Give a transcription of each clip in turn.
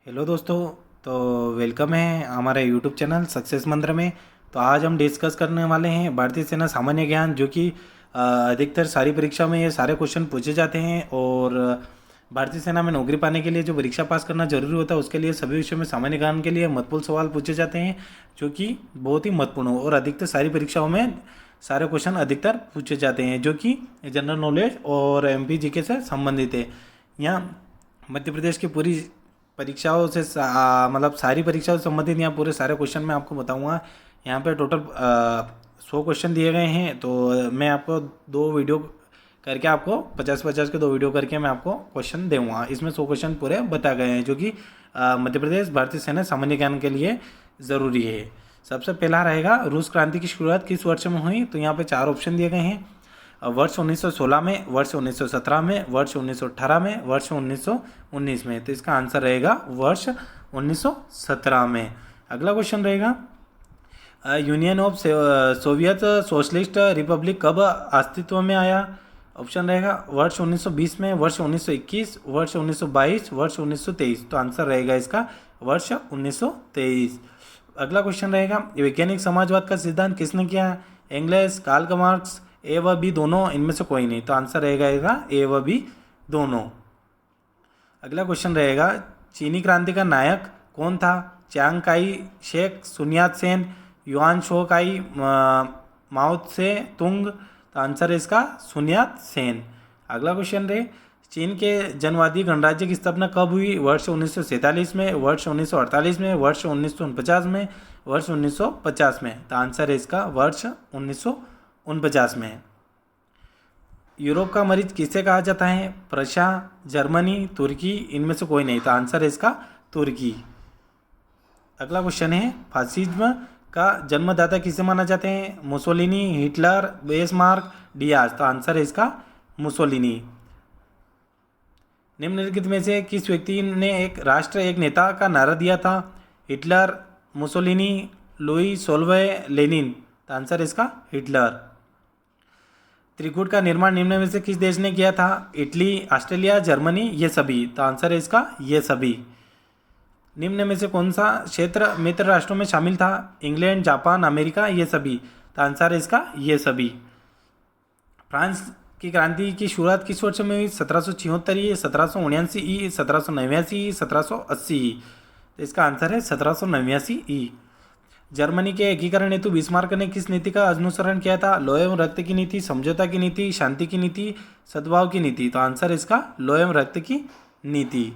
Hello दोस्तों। तो welcome है हमारे यूट्यूब चैनल सक्सेस मंत्र में। तो आज हम डिस्कस करने वाले हैं भारतीय सेना सामान्य ज्ञान, जो कि अधिकतर सारी परीक्षा में ये सारे क्वेश्चन पूछे जाते हैं। और भारतीय सेना में नौकरी पाने के लिए जो परीक्षा पास करना जरूरी होता है, उसके लिए सभी विषयों में सामान्य ज्ञान के लिए महत्वपूर्ण सवाल पूछे जाते हैं, जो कि बहुत ही महत्वपूर्ण हो। और अधिकतर सारी परीक्षाओं में सारे क्वेश्चन अधिकतर पूछे जाते हैं, जो कि जनरल नॉलेज और MPGK से संबंधित है। यहाँ मध्य प्रदेश की पूरी परीक्षाओं से मतलब सारी परीक्षाओं से संबंधित यहाँ पूरे सारे क्वेश्चन मैं आपको बताऊंगा। यहाँ पे टोटल 100 क्वेश्चन दिए गए हैं। तो मैं आपको दो वीडियो करके आपको 50-50 के दो वीडियो करके मैं आपको क्वेश्चन दूंगा। इसमें 100 क्वेश्चन पूरे बताए गए हैं, जो कि मध्य प्रदेश भारतीय सेना सामान्य ज्ञान के लिए ज़रूरी है। सबसे पहला रहेगा, रूस क्रांति की शुरुआत किस वर्ष में हुई? तो यहाँ पे 4 ऑप्शन दिए गए हैं। वर्ष 1916 में, वर्ष 1917 में, वर्ष 1918 में, वर्ष 1919 में। तो इसका आंसर रहेगा वर्ष 1917 में। अगला क्वेश्चन रहेगा, union of Soviet socialist Republic कब अस्तित्व में आया? ऑप्शन रहेगा वर्ष 1920 में, वर्ष 1921, वर्ष 1922, वर्ष 1923। तो आंसर रहेगा इसका वर्ष 1923। अगला क्वेश्चन रहेगा, वैज्ञानिक समाजवाद का सिद्धांत किसने किया? एंगल्स, कार्ल मार्क्स, ए व बी दोनों, इनमें से कोई नहीं। तो आंसर रहेगा इसका ए व बी दोनों। अगला क्वेश्चन रहेगा, चीनी क्रांति का नायक कौन था? चियांग काई शेक, सुन यात सेन, युआन शो काई, माओ त्से तुंग। तो आंसर है इसका सुन यात सेन। अगला क्वेश्चन रहे, चीन के जनवादी गणराज्य की स्थापना कब हुई? वर्ष 1947 में, वर्ष 1948 में, वर्ष 1949 में, वर्ष 1950 में। तो आंसर है इसका वर्ष 1949 में। यूरोप का मरीज किसे कहा जाता है? प्रशा, जर्मनी, तुर्की, इनमें से कोई नहीं। तो आंसर है इसका तुर्की। अगला क्वेश्चन है, फासिज्म का जन्मदाता किसे माना जाते हैं? Mussolini, Hitler, Bismarck, Diaz. तो आंसर है इसका मुसोलिनी। निम्नलिखित में से किस व्यक्ति ने एक राष्ट्र एक नेता का नारा दिया था? हिटलर, मुसोलिनी, लुई सोल्वे, लेनिन। तो आंसर है इसका हिटलर। त्रिकूट का निर्माण निम्न में से किस देश ने किया था? इटली, ऑस्ट्रेलिया, जर्मनी, ये सभी। तो आंसर है इसका ये सभी। निम्न में से कौन सा क्षेत्र मित्र राष्ट्रों में शामिल था? इंग्लैंड, जापान, अमेरिका, ये सभी। तो आंसर है इसका ये सभी। फ्रांस की क्रांति की शुरुआत किस वर्ष में हुई? 1776, 1779, 1789, 1780। तो इसका आंसर है 1789। जर्मनी के एकीकरण हेतु बिस्मार्क ने किस नीति का अनुसरण किया था? लौह एवं रक्त की नीति, समझौता की नीति, शांति की नीति, सद्भाव की नीति। तो आंसर है इसका लौह एवं रक्त की नीति।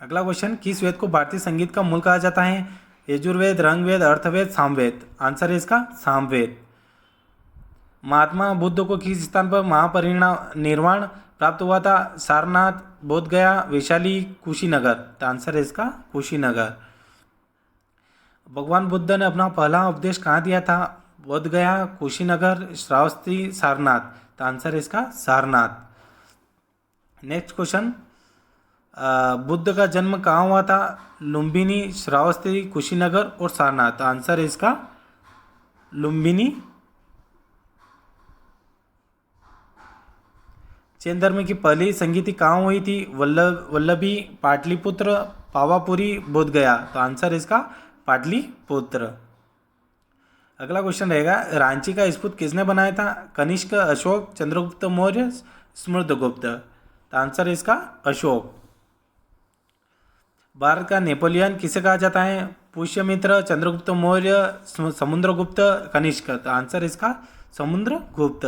अगला क्वेश्चन, किस वेद को भारतीय संगीत का मूल कहा जाता है? यजुर्वेद, रंगवेद, अर्थवेद, सामवेद। आंसर है इसका सामवेद। महात्मा बुद्ध को किस स्थान पर महापरिनिर्वाण प्राप्त हुआ था? सारनाथ, बोध गया, वैशाली, कुशीनगर। तो आंसर है इसका कुशीनगर। भगवान बुद्ध ने अपना पहला उपदेश कहाँ दिया था? बोध गया, कुशीनगर, श्रावस्ती, सारनाथ। तो आंसर है इसका सारनाथ। नेक्स्ट क्वेश्चन, बुद्ध का जन्म कहाँ हुआ था? लुम्बिनी, श्रावस्ती, कुशीनगर और सारनाथ। तो आंसर है इसका लुम्बिनी। जैन धर्म की पहली संगीति कहाँ हुई थी? वल्लभी, पाटलिपुत्र, पावापुरी, बोध गया। तो आंसर है इसका पाटलिपुत्र। अगला क्वेश्चन रहेगा, रांची का स्फूत किसने बनाया था? कनिष्क, अशोक, चंद्रगुप्त मौर्य, स्मृतगुप्त। तो आंसर है इसका अशोक। भारत का नेपोलियन किसे कहा जाता है? पुष्यमित्र, चंद्रगुप्त मौर्य, समुद्रगुप्त, कनिष्क। तो आंसर इसका समुद्रगुप्त।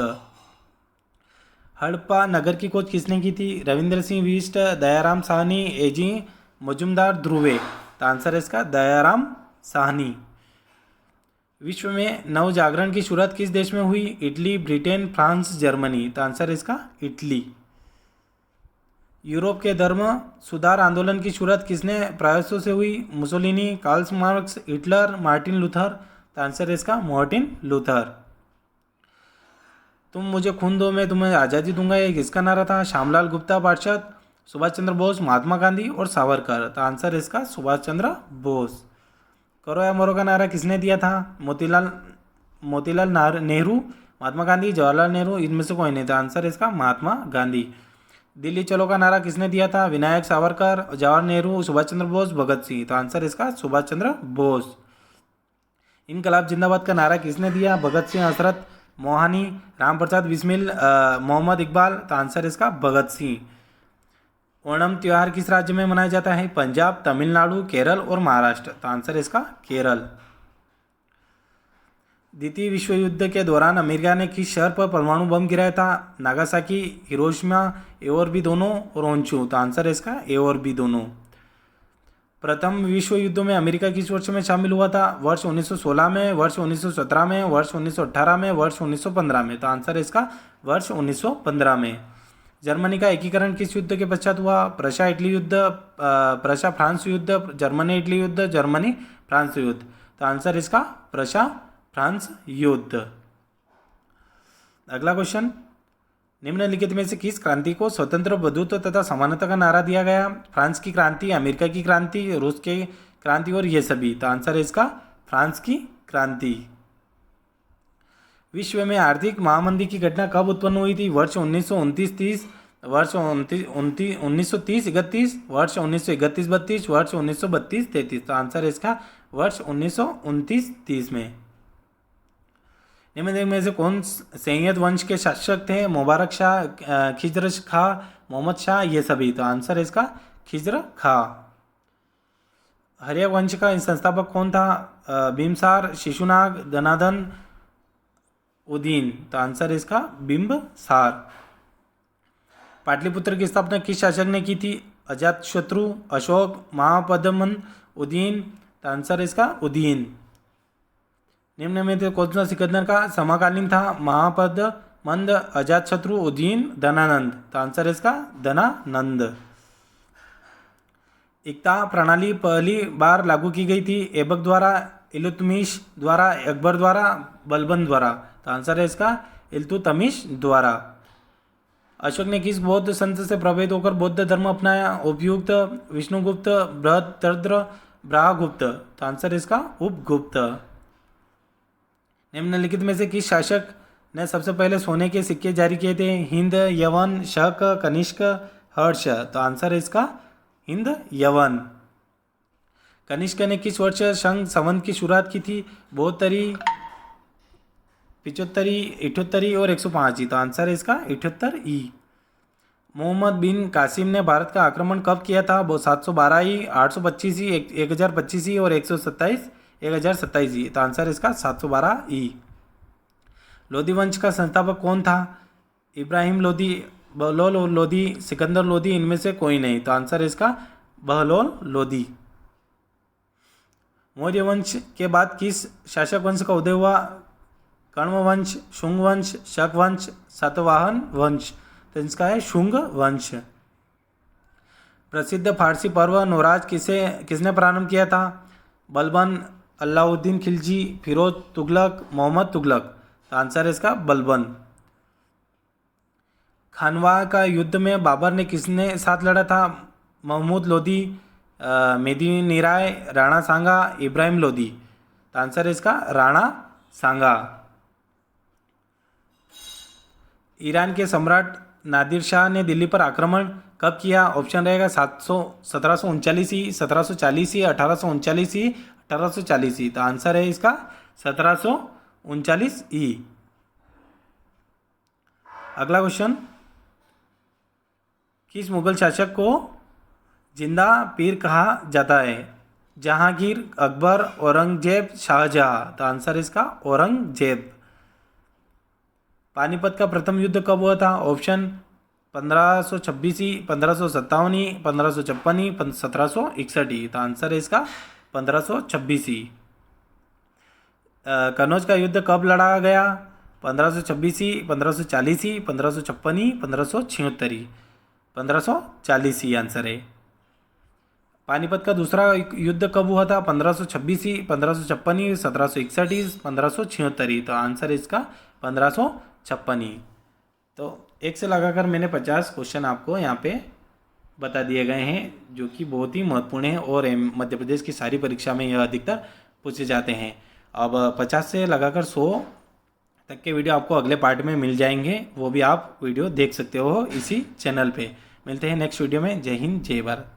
हड़प्पा नगर की खोज किसने की थी? रविंद्र सिंह बिष्ट, दयाराम साहनी, एजी मजुमदार, ध्रुवे। तो आंसर है इसका दयाराम साहनी। विश्व में नव जागरण की शुरुआत किस देश में हुई? Italy, Britain, France, Germany. तो आंसर है इसका इटली। यूरोप के धर्म सुधार आंदोलन की शुरुआत किसने प्रयासों से हुई? Mussolini, Karl Marx, Hitler, Martin Luther. तो आंसर है इसका मार्टिन लूथर। तुम मुझे खून दो मैं तुम्हें आज़ादी दूंगा, ये किसका नारा था? श्यामलाल गुप्ता पार्षद, सुभाष चंद्र बोस, महात्मा गांधी और सावरकर। तो आंसर है इसका सुभाष चंद्र बोस। करो या मरो का नारा किसने दिया था? मोतीलाल नेहरू, महात्मा गांधी, जवाहरलाल नेहरू, इनमें से कोई नहीं। तो आंसर है इसका महात्मा गांधी। दिल्ली चलो का नारा किसने दिया था? विनायक सावरकर, जवाहर नेहरू, सुभाष चंद्र बोस, भगत सिंह। तो आंसर इसका सुभाष चंद्र बोस। इनकलाब जिंदाबाद का नारा किसने दिया? भगत सिंह, हजरत मोहानी, राम प्रसाद बिस्मिल, मोहम्मद इकबाल। तो आंसर इसका भगत सिंह। ओणम त्योहार किस राज्य में मनाया जाता है? पंजाब, तमिलनाडु, केरल और महाराष्ट्र। तो आंसर इसका केरल। द्वितीय विश्व युद्ध के दौरान अमेरिका ने किस शहर पर परमाणु बम गिराया था? नागासाकी, हिरोशिमा, ए और बी दोनों, और ओंचू। तो आंसर है इसका ए और बी दोनों। प्रथम विश्व युद्ध में अमेरिका किस वर्ष में शामिल हुआ था? वर्ष 1916 में, वर्ष 1917 में, वर्ष 1918 में, वर्ष 1915 में। तो आंसर है इसका वर्ष 1915 में। जर्मनी का एकीकरण किस युद्ध के पश्चात हुआ? प्रशा इटली युद्ध, प्रशा फ्रांस युद्ध, जर्मनी इटली युद्ध, जर्मनी फ्रांस युद्ध। तो आंसर इसका प्रशा फ्रांस युद्ध। अगला क्वेश्चन, निम्नलिखित में से किस क्रांति को स्वतंत्र, बंधुत्व तथा समानता का नारा दिया गया? फ्रांस की क्रांति, अमेरिका की क्रांति, रूस की क्रांति और ये सभी। तो आंसर है इसका फ्रांस की क्रांति। विश्व में आर्थिक महामंदी की घटना कब उत्पन्न हुई थी? वर्ष 1929-30, वर्ष 1930-31, वर्ष 1931-32, वर्ष 1932-33। तो आंसर है इसका वर्ष 1929-30 में। निम्नलिखित में से कौन सैयद वंश के शासक थे? मुबारक शाह, खिजर खां, मोहम्मद शाह, ये सभी। तो आंसर है इसका खिजर खां। हर्यक वंश का संस्थापक कौन था? बिम्बसार, शिशुनाग, धनाधन, उदयन। तो आंसर है इसका बिम्बसार। पाटलिपुत्र की स्थापना किस शासक ने की थी? अजातशत्रु, अशोक, महापद्मन, उदयन। तो आंसर है इसका उदयन। निम्न में से कौन सा सिकंदर का समकालीन था? महापद्मंद, अजातशत्रु, उदयन, धनानंद। तो आंसर है इसका धनानंद। एकता प्रणाली पहली बार लागू की गई थी? ऐबक द्वारा, इल्तुतमिश द्वारा, अकबर द्वारा, बलबन द्वारा। तो आंसर है इसका इल्तुतमिश द्वारा। अशोक ने किस बौद्ध संत से प्रभावित होकर बौद्ध धर्म अपनाया? उपयुक्त, विष्णुगुप्त, बृहद्रथ, ब्रह्मगुप्त। तो आंसर है इसका उपगुप्त। निम्नलिखित में से किस शासक ने सबसे पहले सोने के सिक्के जारी किए थे? हिंद, यवन, शक, कनिष्क, हर्ष। तो आंसर है इसका हिंद यवन। कनिष्क ने किस वर्ष संघ संवत की शुरुआत की थी? 72, 75, 78 और 105। तो आंसर है इसका 78 ई। मोहम्मद बिन कासिम ने भारत का आक्रमण कब किया था? वो 712 ई, 825 ई, 1025 ई और 1027 ई। तो आंसर इसका 712 ई। लोधी वंश का संस्थापक कौन था? इब्राहिम लोधी, बहलोल लोधी, सिकंदर लोधी, इनमें से कोई नहीं। तो आंसर है इसका बहलोल लोधी। मौर्य वंश के बाद किस शासक वंश का उदय हुआ? कण्व वंश, शुंग वंश, शक वंश, सातवाहन वंश। तो इसका है शुंग वंश। प्रसिद्ध फारसी पर्व नवराज किसने प्रारंभ किया था? बलबन, अलाउद्दीन खिलजी, फिरोज तुगलक, मोहम्मद तुगलक। तो आंसर है इसका बलबन। खानवा का युद्ध में बाबर ने किसने साथ लड़ा था? महमूद लोधी, मेदिनी राय, राणा सांगा, इब्राहिम लोधी। तो आंसर है इसका राणा सांगा। ईरान के सम्राट नादिर शाह ने दिल्ली पर आक्रमण कब किया? ऑप्शन रहेगा 1739 ई, 1740 ई, 1839 ई, 1840 ई। तो आंसर है इसका 1739 ई। अगला क्वेश्चन, किस मुगल शासक को जिंदा पीर कहा जाता है? जहांगीर, अकबर, औरंगजेब, शाहजहां। तो आंसर इसका औरंगजेब। पानीपत का प्रथम युद्ध कब हुआ था? ऑप्शन 1526 ई, 1557 ई, 1556 ई, 1761 ई। तो आंसर है इसका 1526 ई। कनौज का युद्ध कब लड़ा गया? 1526 ई, 1540 ई, 1556 ई, 1576 ई। 1540 ई आंसर है। पानीपत का दूसरा युद्ध कब हुआ था? 1526 ई, 1556 ई, 1761 ई, 1576 ई। तो आंसर है इसका 1556 ई। तो एक से लगाकर मैंने 50 क्वेश्चन आपको यहाँ पे बता दिए गए हैं, जो कि बहुत ही महत्वपूर्ण है और मध्य प्रदेश की सारी परीक्षा में यह अधिकतर पूछे जाते हैं। अब 50 से लगाकर 100 तक के वीडियो आपको अगले पार्ट में मिल जाएंगे, वो भी आप वीडियो देख सकते हो इसी चैनल पे। मिलते हैं नेक्स्ट वीडियो में। जय हिंद, जय भारत।